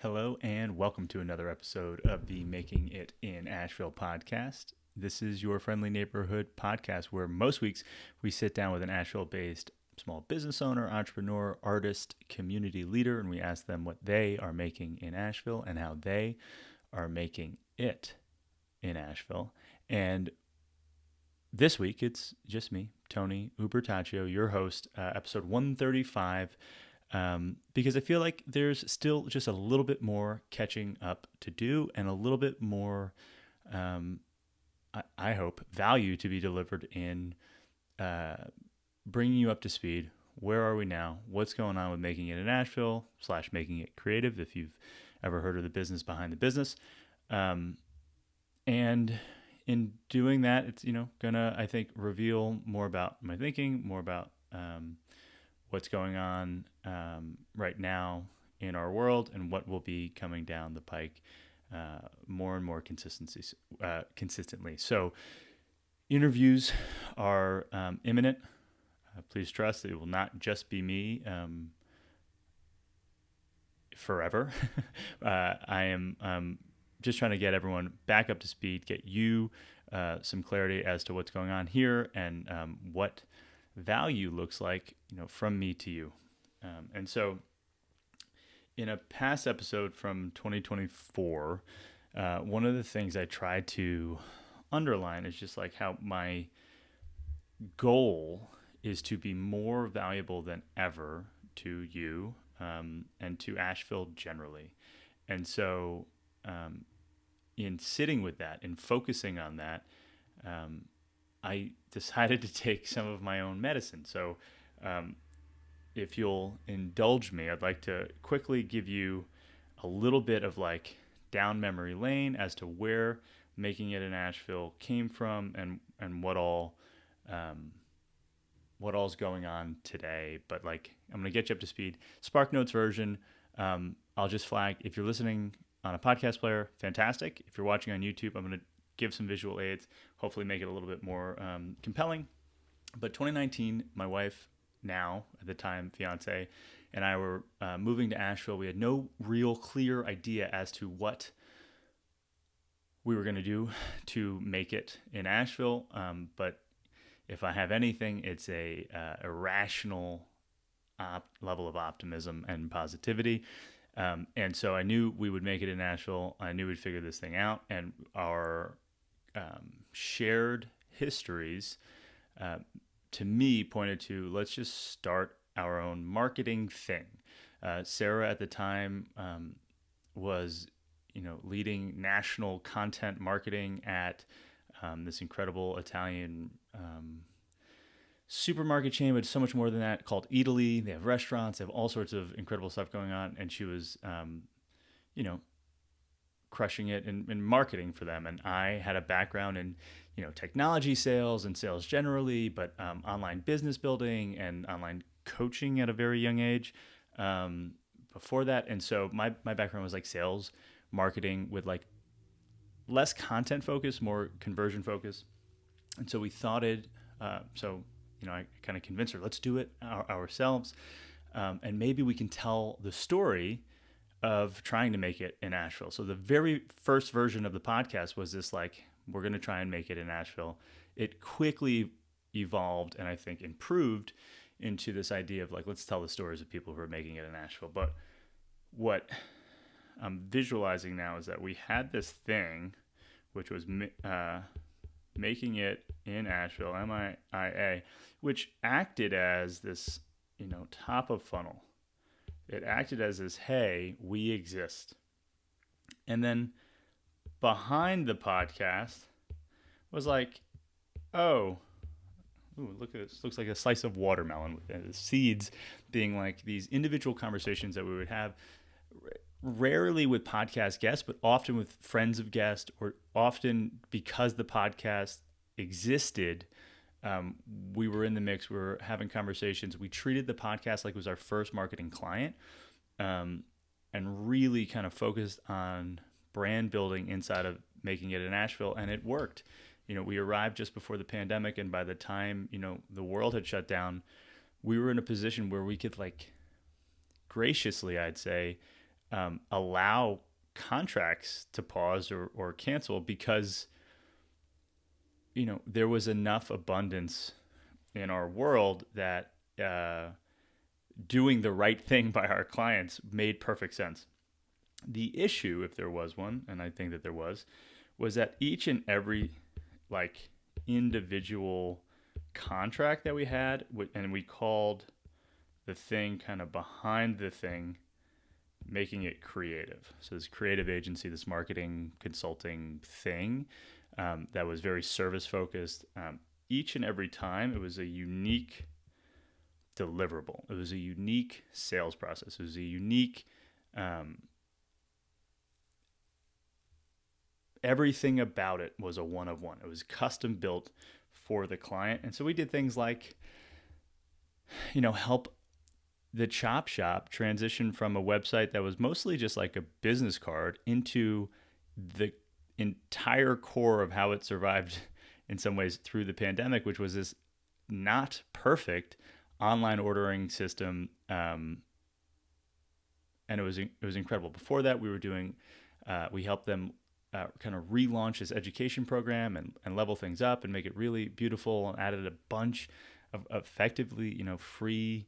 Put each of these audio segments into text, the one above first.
Hello and welcome to another episode of the Making It in Asheville podcast. This is your friendly neighborhood podcast where most weeks we sit down with an Asheville-based small business owner, entrepreneur, artist, community leader, and we ask them what they are making in Asheville and how they are making it in Asheville. And this week it's just me, Tony Ubertaccio, your host, episode 135. Because I feel like there's still just a little bit more catching up to do and a little bit more, I hope, value to be delivered in bringing you up to speed. Where are we now? What's going on with making it in Asheville / making it creative, if you've ever heard of the business behind the business. And in doing that, it's, gonna, I think, reveal more about my thinking, more about what's going on right now in our world and what will be coming down the pike more and more consistently. So interviews are imminent. Please trust that it will not just be me forever. I am just trying to get everyone back up to speed, get you some clarity as to what's going on here and what value looks like, from me to you. And so in a past episode from 2024, one of the things I tried to underline is just like how my goal is to be more valuable than ever to you and to Asheville generally. And so in sitting with that and focusing on that, I decided to take some of my own medicine. So if you'll indulge me, I'd like to quickly give you a little bit of like down memory lane as to where making it in Asheville came from and what all's going on today. But like, I'm going to get you up to speed. Spark Notes version. I'll just flag, if you're listening on a podcast player, fantastic. If you're watching on YouTube, I'm going to give some visual aids, hopefully make it a little bit more compelling. But 2019, my wife, now at the time fiance, and I were moving to Asheville. We had no real clear idea as to what we were going to do to make it in Asheville. But if I have anything, it's a irrational level of optimism and positivity. And so I knew we would make it in Asheville. I knew we'd figure this thing out. And our shared histories, to me, pointed to let's just start our own marketing thing. Sarah at the time was, leading national content marketing at this incredible Italian supermarket chain, but so much more than that, called Italy. They have restaurants, they have all sorts of incredible stuff going on. And she was, crushing it in marketing for them. And I had a background in, technology sales and sales generally, but online business building and online coaching at a very young age before that. And so my background was like sales, marketing with like less content focus, more conversion focus. And so we thought I kind of convinced her, let's do it ourselves. And maybe we can tell the story of trying to make it in Asheville. So the very first version of the podcast was this, like, we're going to try and make it in Asheville. It quickly evolved and I think improved into this idea of like, let's tell the stories of people who are making it in Asheville. But what I'm visualizing now is that we had this thing, which was making it in Asheville, MIA, which acted as this, top of funnel. It acted as this, hey, we exist. And then behind the podcast was like, look at this. Looks like a slice of watermelon with the seeds being like these individual conversations that we would have rarely with podcast guests, but often with friends of guests, or often because the podcast existed, we were in the mix. We were having conversations. We treated the podcast like it was our first marketing client, and really kind of focused on brand building inside of making it in Asheville, and it worked. We arrived just before the pandemic, and by the time, the world had shut down, we were in a position where we could, like, graciously, I'd say, allow contracts to pause or cancel because, there was enough abundance in our world that doing the right thing by our clients made perfect sense. The issue, if there was one, and I think that there was that each and every like individual contract that we had, and we called the thing kind of behind the thing, making it creative. So this creative agency, this marketing consulting thing that was very service focused. Each and every time it was a unique deliverable. It was a unique sales process. It was a unique, everything about it was a one of one. It was custom built for the client. And so we did things like, help the Chop Shop transition from a website that was mostly just like a business card into the entire core of how it survived in some ways through the pandemic, which was this not perfect online ordering system. And it was incredible. Before that, we were doing, we helped them kind of relaunch this education program and level things up and make it really beautiful, and added a bunch of effectively, free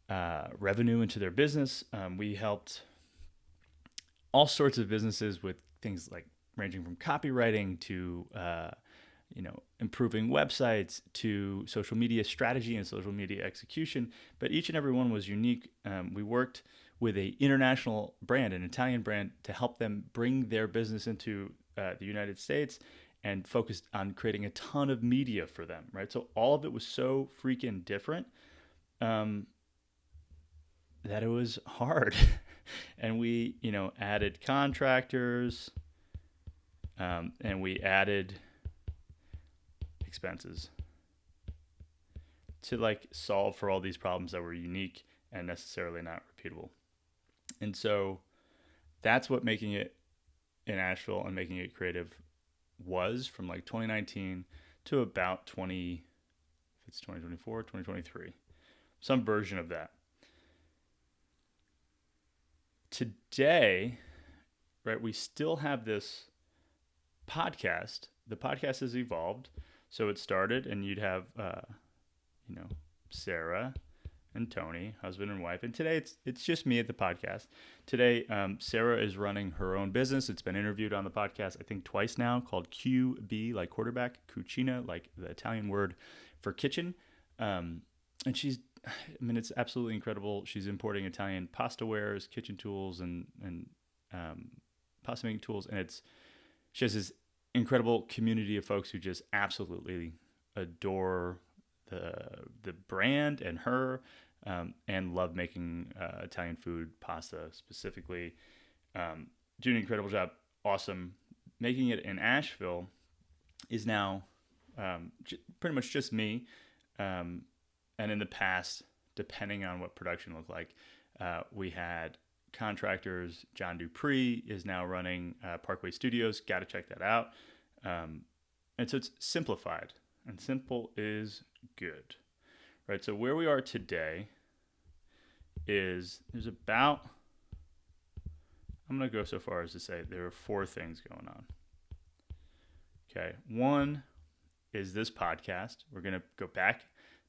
revenue into their business. We helped all sorts of businesses with things like ranging from copywriting to improving websites to social media strategy and social media execution. But each and every one was unique. We worked with an international brand, an Italian brand, to help them bring their business into the United States, and focused on creating a ton of media for them, right? So all of it was so freaking different that it was hard. And we, added contractors, and we added expenses to like solve for all these problems that were unique and necessarily not repeatable. And so that's what making it in Asheville and making it creative was, from like 2019 to about 2023, some version of that. Today, right, we still have this podcast. The podcast has evolved. So it started, and you'd have, Sarah and Tony, husband and wife. And today it's just me at the podcast. Today, Sarah is running her own business. It's been interviewed on the podcast, I think, twice now, called QB, like quarterback, cucina, like the Italian word for kitchen. And it's absolutely incredible. She's importing Italian pasta wares, kitchen tools, and pasta making tools. And she has this incredible community of folks who just absolutely adore the brand and her, and love making Italian food, pasta specifically. Doing an incredible job. Awesome. Making it in Asheville is now pretty much just me. And in the past, depending on what production looked like, we had contractors. John Dupree is now running Parkway Studios. Got to check that out. And so it's simplified, and simple is good, right? So where we are today is I'm going to go so far as to say there are 4 things going on. Okay. One is this podcast. We're going to go back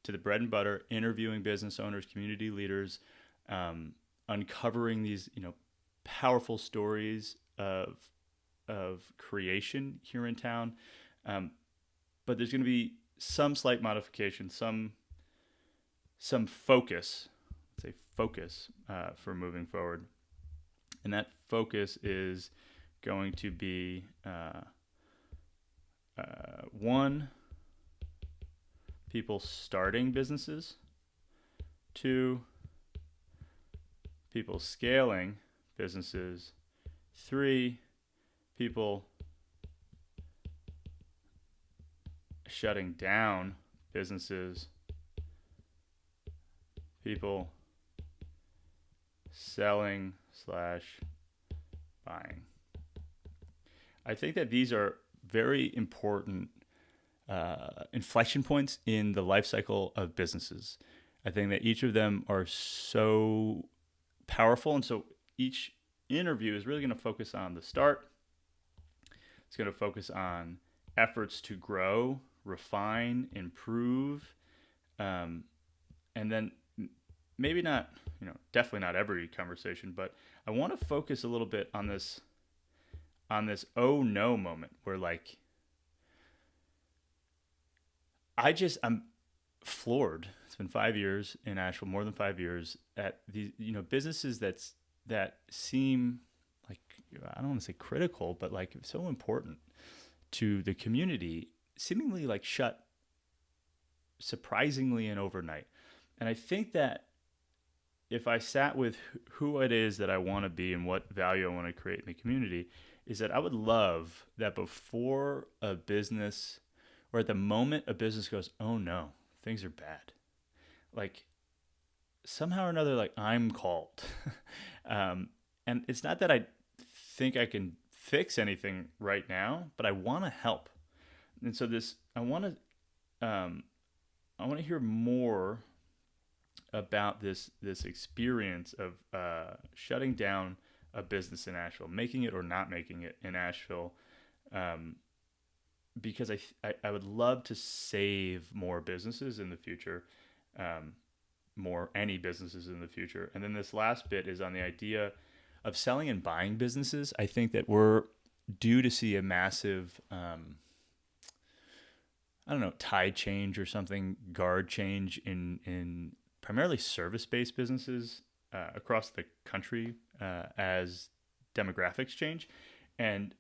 to the bread and butter, interviewing business owners, community leaders, uncovering these, powerful stories of creation here in town. But there's going to be some slight modification, some focus, let's say focus, for moving forward. And that focus is going to be, 1, people starting businesses. 2, people scaling businesses. 3, people shutting down businesses. People selling / buying. I think that these are very important inflection points in the life cycle of businesses. I think that each of them are so powerful, and so each interview is really going to focus on the start. It's going to focus on efforts to grow, refine, improve, and then maybe not, definitely not every conversation, but I want to focus a little bit on this oh no moment where like I'm floored. It's been 5 years in Asheville, more than 5 years, at these businesses that seem like, I don't want to say critical, but like so important to the community, seemingly like shut surprisingly and overnight. And I think that if I sat with who it is that I want to be and what value I want to create in the community, is that I would love that before a business, or at the moment a business goes, oh no, things are bad, like somehow or another, like I'm called. And it's not that I think I can fix anything right now, but I want to help. And so I want to hear more about this experience of shutting down a business in Asheville, making it or not making it in Asheville, because I would love to save more businesses in the future, any businesses in the future. And then this last bit is on the idea of selling and buying businesses. I think that we're due to see a massive, tide change or something, guard change in primarily service-based businesses across the country as demographics change, and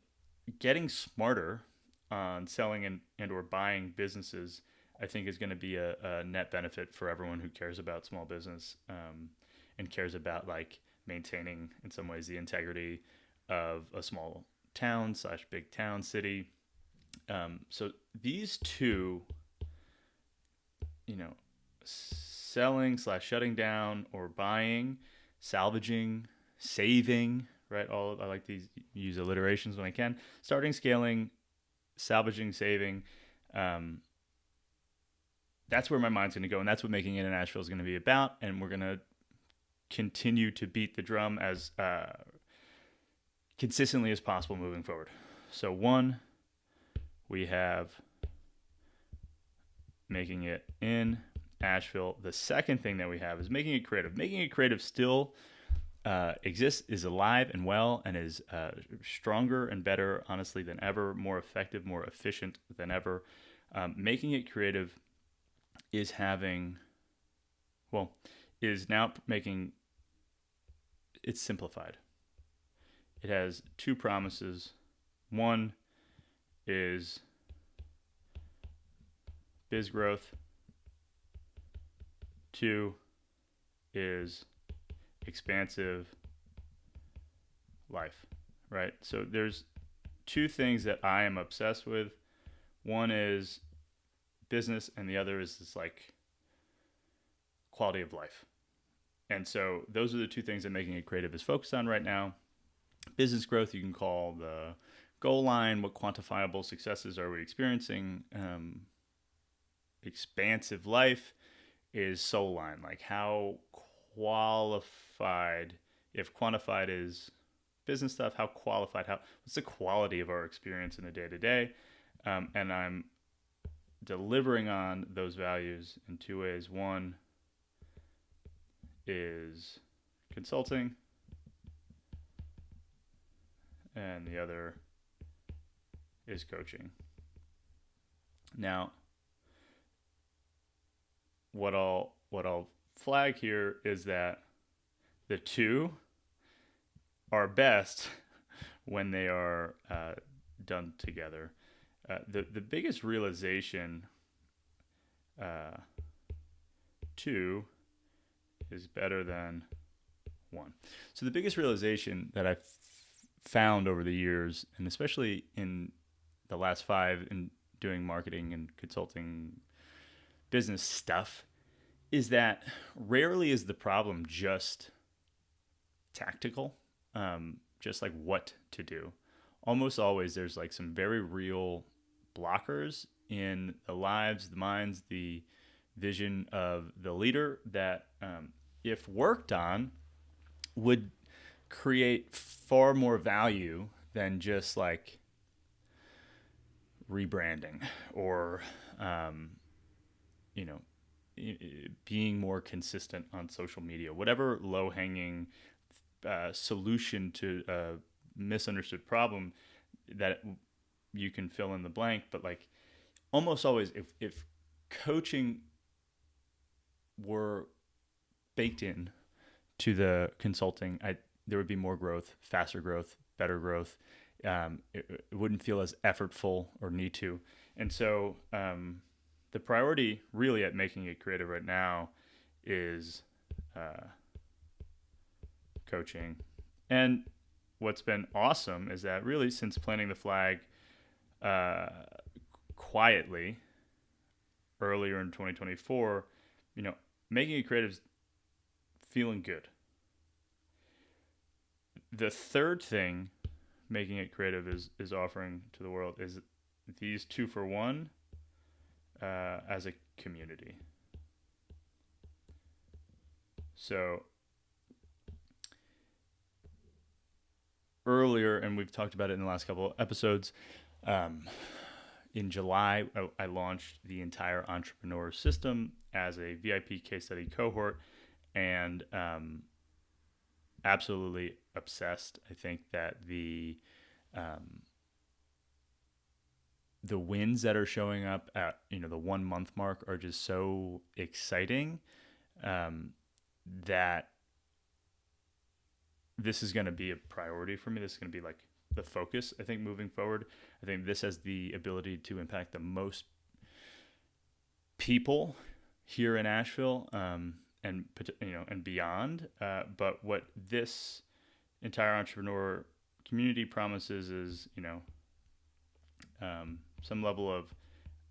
getting smarter on selling and or buying businesses, I think is going to be a net benefit for everyone who cares about small business, and cares about like maintaining in some ways the integrity of a small town / big town city. So these two, selling / shutting down or buying, salvaging, saving, right? I like to use alliterations when I can. Starting, scaling, salvaging, saving. That's where my mind's going to go, and that's what Making It in Asheville is going to be about. And we're going to continue to beat the drum as consistently as possible moving forward. So 1, we have Making It in Asheville. The second thing that we have is Making It Creative. Making It Creative still exists, is alive and well, and is stronger and better, honestly, than ever, more effective, more efficient than ever. Making It Creative is now making it simplified. It has 2 promises. 1 is biz growth. 2 is expansive life, right? So there's 2 things that I am obsessed with. One is business, and the other is this like quality of life. And so those are the 2 things that Making It Creative is focused on right now. Business growth, you can call the goal line. What quantifiable successes are we experiencing? Expansive life is soul line, like how qualified, if quantified is business stuff, how qualified, what's the quality of our experience in the day-to-day? And I'm delivering on those values in 2 ways. One is consulting, and the other is coaching. Now, what I'll flag here is that the 2 are best when they are done together. The biggest realization, 2 is better than 1. So the biggest realization that I've found over the years, and especially in the last 5 in doing marketing and consulting business stuff, is that rarely is the problem just tactical, just like what to do. Almost always there's like some very real blockers in the lives, the minds, the vision of the leader that if worked on would create far more value than just like rebranding or, you know, being more consistent on social media, whatever low hanging solution to a misunderstood problem that you can fill in the blank. But like almost always, if coaching were baked in to the consulting, there would be more growth, faster growth, better growth. It wouldn't feel as effortful or need to. And so the priority really at Making It Creative right now is coaching. And what's been awesome is that really since planting the flag quietly earlier in 2024, Making It Creative is feeling good. The third thing Making It Creative is offering to the world is these 2-for-1 as a community. So earlier, and we've talked about it in the last couple of episodes, in July, I launched the entire entrepreneur system as a VIP case study cohort, and absolutely obsessed. I think that the wins that are showing up at the 1 month mark are just so exciting that this is going to be a priority for me. This is going to be like the focus, I think, moving forward. I think this has the ability to impact the most people here in Asheville and beyond. But what this entire entrepreneur community promises is, some level of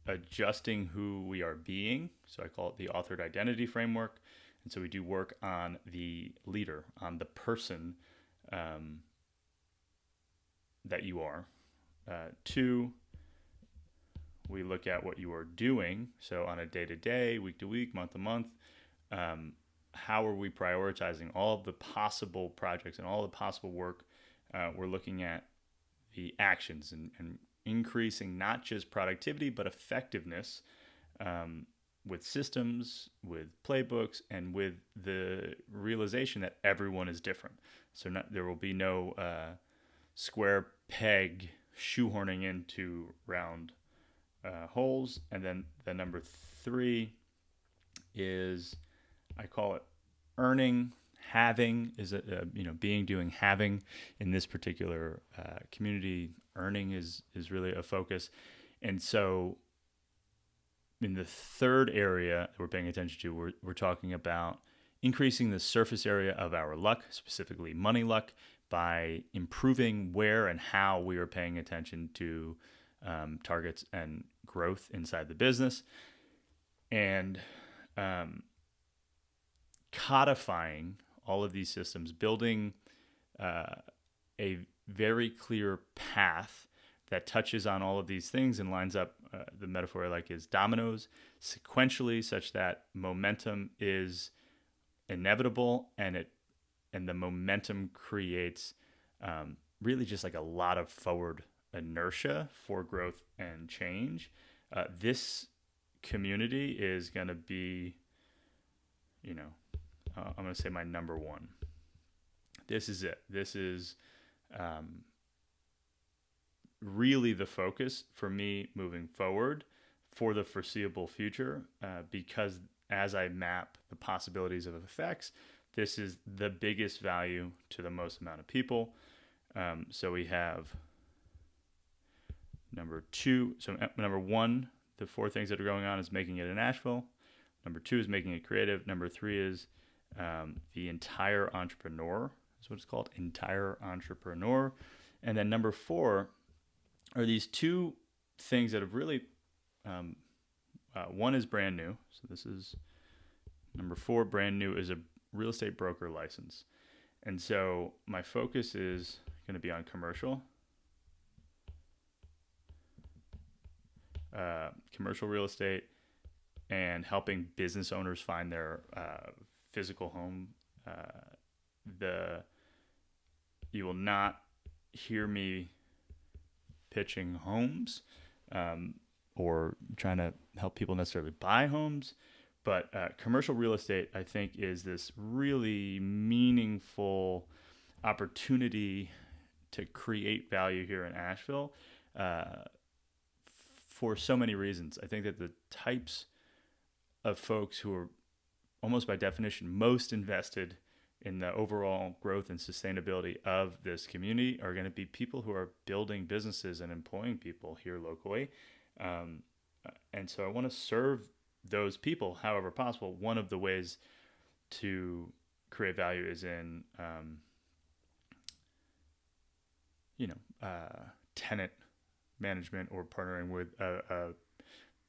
adjusting who we are being. So I call it the authored identity framework. And so we do work on the leader, on the person that you are. 2, we look at what you are doing. So on a day-to-day, week-to-week, month-to-month, how are we prioritizing all of the possible projects and all the possible work? We're looking at the actions and increasing not just productivity, but effectiveness with systems, with playbooks, and with the realization that everyone is different. So there will be no square peg shoehorning into round holes. And then the number 3 is, I call it earning. Having is being, doing, having. In this particular community, earning is really a focus. And so in the third area that we're paying attention to, we're talking about increasing the surface area of our luck, specifically money luck, by improving where and how we are paying attention to targets and growth inside the business, and codifying all of these systems, building a very clear path that touches on all of these things and lines up, the metaphor I like is dominoes, sequentially, such that momentum is inevitable, and the momentum creates really just like a lot of forward inertia for growth and change. This community is going to be, I'm going to say my number 1. This is it. This is really the focus for me moving forward for the foreseeable future, because as I map the possibilities of effects, this is the biggest value to the most amount of people. So we have number 2. So number 1, the 4 things that are going on is Making It in Asheville. Number 2 is Making It Creative. Number 3 is the entire entrepreneur. That's what it's called, entire entrepreneur. And then number 4 are these 2 things that have really, one is brand new. So this is number 4, brand new, is a real estate broker license. And so my focus is going to be on commercial real estate, and helping business owners find their physical home. The You will not hear me pitching homes or trying to help people necessarily buy homes. But commercial real estate, I think, is this really meaningful opportunity to create value here in Asheville for so many reasons. I think that the types of folks who are almost by definition most invested in the overall growth and sustainability of this community are going to be people who are building businesses and employing people here locally. And so I want to serve those people however possible. One of the ways to create value is in, tenant management or partnering with a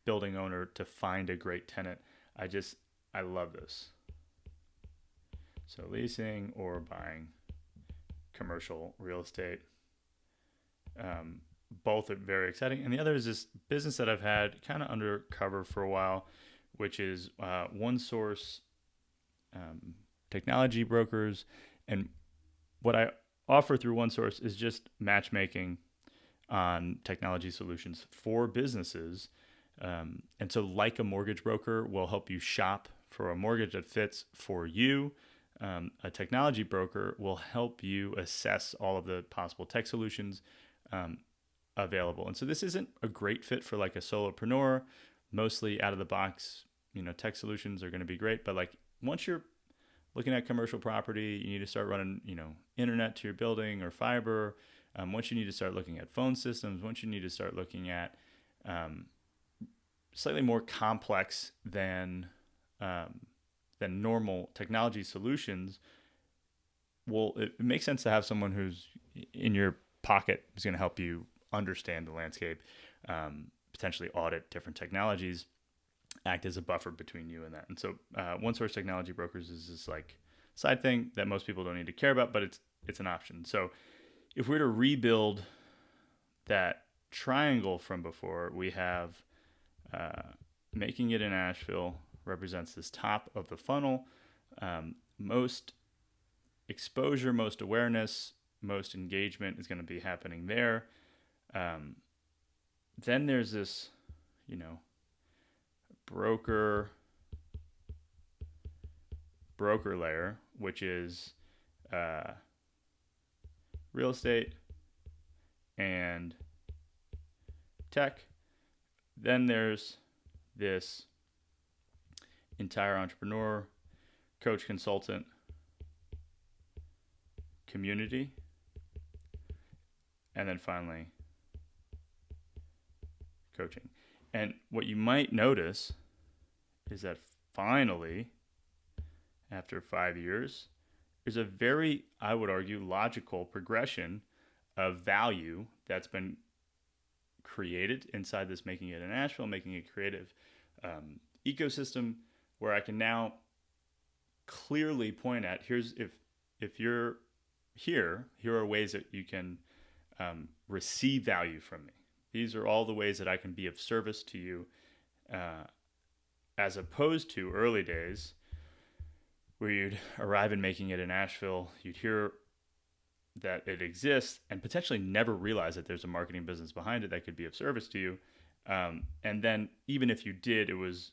building owner to find a great tenant. I love this. So leasing or buying commercial real estate, both are very exciting. And the other is this business that I've had kind of undercover for a while, which is One Source technology brokers. And what I offer through One Source is just matchmaking on technology solutions for businesses. And so like a mortgage broker will help you shop for a mortgage that fits for you. A technology broker will help you assess all of the possible tech solutions available. And so this isn't a great fit for like a solopreneur. Mostly out of the box, tech solutions are going to be great. But like once you're looking at commercial property, you need to start running, internet to your building or fiber. Once you need to start looking at phone systems, once you need to start looking at slightly more complex than normal technology solutions, well, it makes sense to have someone who's in your pocket who's going to help you understand the landscape, potentially audit different technologies, act as a buffer between you and that. And so One Source Technology Brokers is this like side thing that most people don't need to care about, but it's an option. So if we were to rebuild that triangle from before, we have making it in Asheville represents this top of the funnel. Most exposure, most awareness, most engagement is going to be happening there. Then there's this, broker layer, which is real estate and tech. Then there's this entire entrepreneur, coach, consultant community. And then finally, coaching. And what you might notice is that finally, after 5 years, there's a very, I would argue, logical progression of value that's been created inside this Making It in Asheville, making it creative ecosystem, where I can now clearly point at, if you're here are ways that you can receive value from me. These are all the ways that I can be of service to you, as opposed to early days where you'd arrive in Making It in Asheville, you'd hear that it exists and potentially never realize that there's a marketing business behind it that could be of service to you. And then even if you did, it was,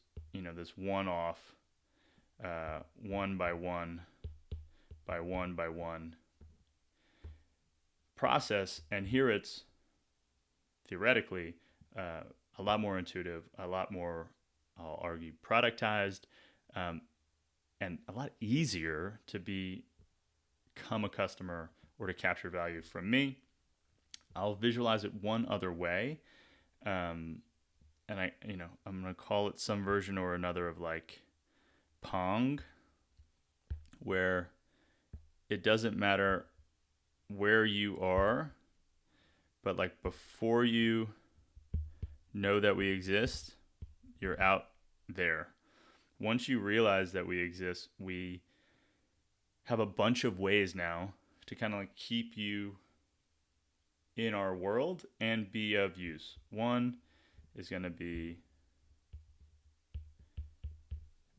this one-off, one by one process. And here it's theoretically a lot more intuitive, a lot more, I'll argue, productized, and a lot easier to become a customer or to capture value from me. I'll visualize it one other way. And I'm going to call it some version or another of like Pong, where it doesn't matter where you are, but like before you know that we exist, you're out there. Once you realize that we exist, we have a bunch of ways now to kind of like keep you in our world and be of use. One is going to be,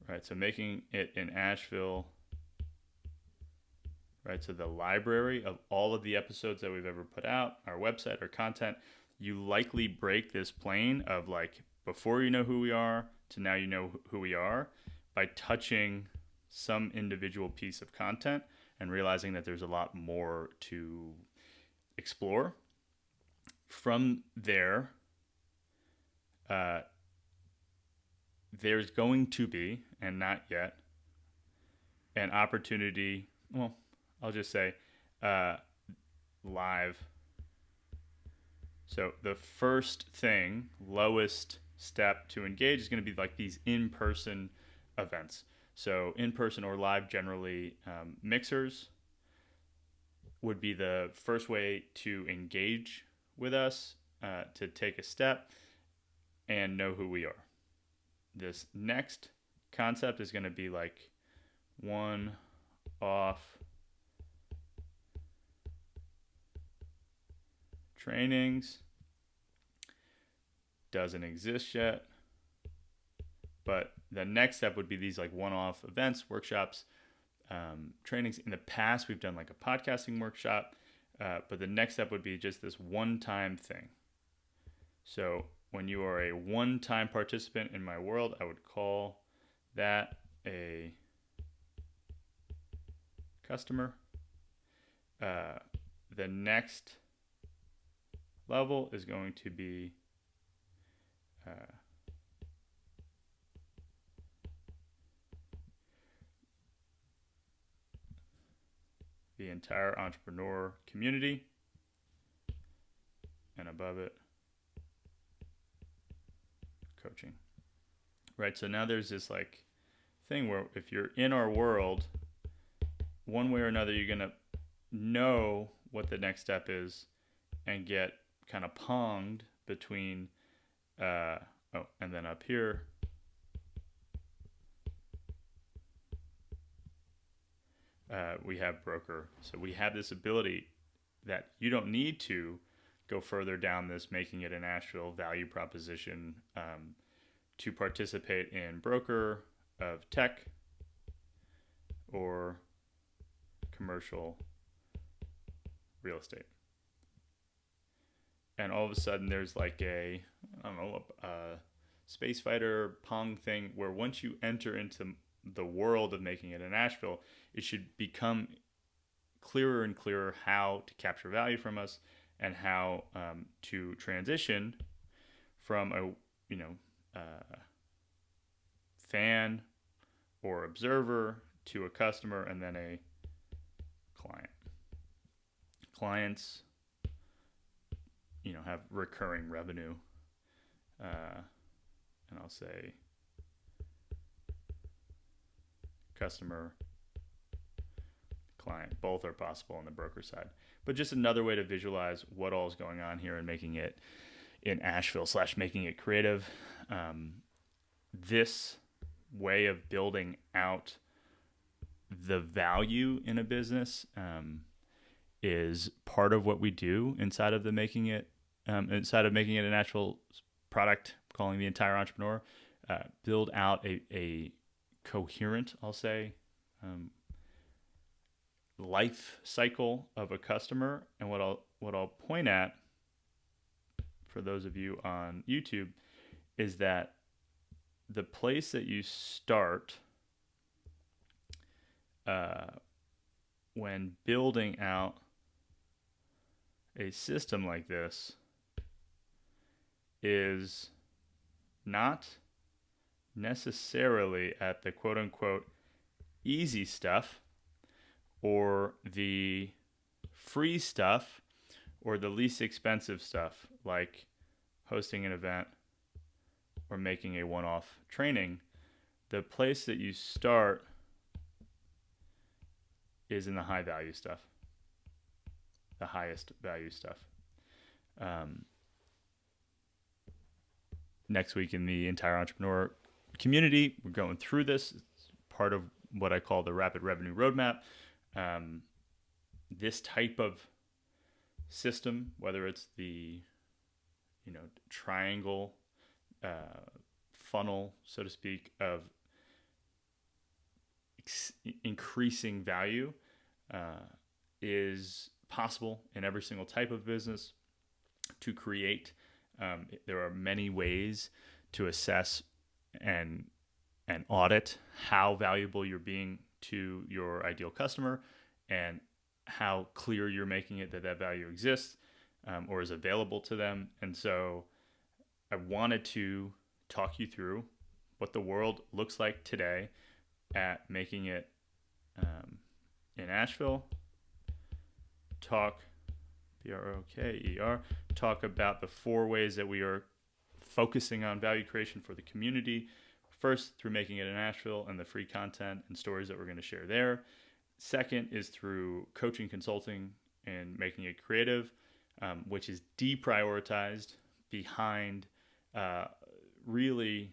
right, so Making It in Asheville right? So the library of all of the episodes that we've ever put out, our website, our content, you likely break this plane of like before you know who we are to now you know who we are by touching some individual piece of content and realizing that there's a lot more to explore. From there, there's going to be, and not yet, an opportunity. Well, I'll just say live. So the first thing, lowest step to engage is going to be like these in-person events. So in-person or live generally, mixers would be the first way to engage with us, to take a step and know who we are. This next concept is going to be like one-off trainings. Doesn't exist yet, but the next step would be these like one-off events, workshops, trainings. In the past, we've done like a podcasting workshop, but the next step would be just this one-time thing. So when you are a one-time participant in my world, I would call that a customer. The next level is going to be the entire entrepreneur community, and above it, coaching. Right, so now there's this like thing where if you're in our world, one way or another, you're going to know what the next step is and get kind of ponged between, and then up here, we have broker. So we have this ability that you don't need to go further down this, making it an Asheville value proposition, to participate in broker of tech or commercial real estate. And all of a sudden there's like a space fighter pong thing where once you enter into the world of making it in Asheville, it should become clearer and clearer how to capture value from us and how to transition from a fan or observer to a customer and then a client. Clients, have recurring revenue, and I'll say customer, client, both are possible on the broker side. But just another way to visualize what all is going on here and making it in Asheville / making it creative. This way of building out the value in a business is part of what we do inside of making it an actual product, calling the entire entrepreneur. Build out a coherent, I'll say, life cycle of a customer. And what I'll point at for those of you on YouTube is that the place that you start when building out a system like this is not necessarily at the quote unquote easy stuff or the free stuff or the least expensive stuff like hosting an event or making a one-off training. The place that you start is in the high value stuff, the highest value stuff. Next week in the entire entrepreneur community, we're going through this. It's part of what I call the rapid revenue roadmap. This type of system, whether it's the triangle funnel, so to speak, of increasing value, is possible in every single type of business to create. There are many ways to assess and audit how valuable you're being to your ideal customer and how clear you're making it that that value exists or is available to them. And so I wanted to talk you through what the world looks like today at making it in Asheville. Talk, BROKER, talk about the 4 ways that we are focusing on value creation for the community. First, through making it in Asheville and the free content and stories that we're going to share there. Second is through coaching, consulting, and making it creative, which is deprioritized behind really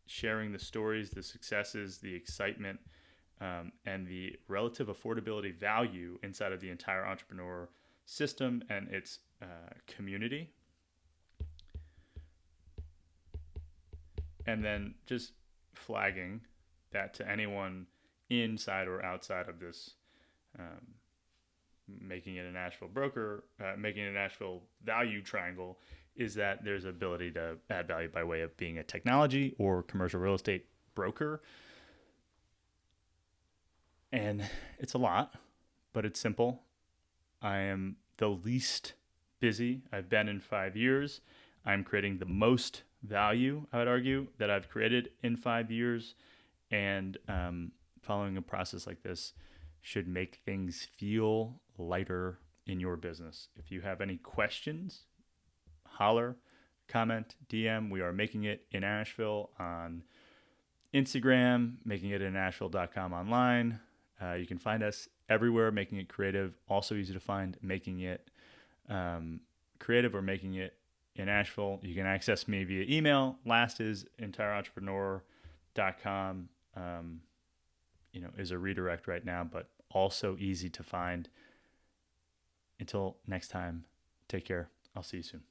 sharing the stories, the successes, the excitement, and the relative affordability value inside of the entire entrepreneur system and its community. And then just flagging that to anyone inside or outside of this making it an Asheville broker, making it an Asheville value triangle, is that there's ability to add value by way of being a technology or commercial real estate broker. And it's a lot, but it's simple. I am the least busy I've been in 5 years. I'm creating the most value, I would argue, that I've created in 5 years. And following a process like this should make things feel lighter in your business. If you have any questions, holler, comment, DM. We are making it in Asheville on Instagram, making it in Asheville.com online. You can find us everywhere, Making It Creative. Also easy to find, Making It Creative or Making It in Asheville. You can access me via email. Last is entirerentrepreneur.com. Is a redirect right now, but also easy to find. Until next time, take care. I'll see you soon.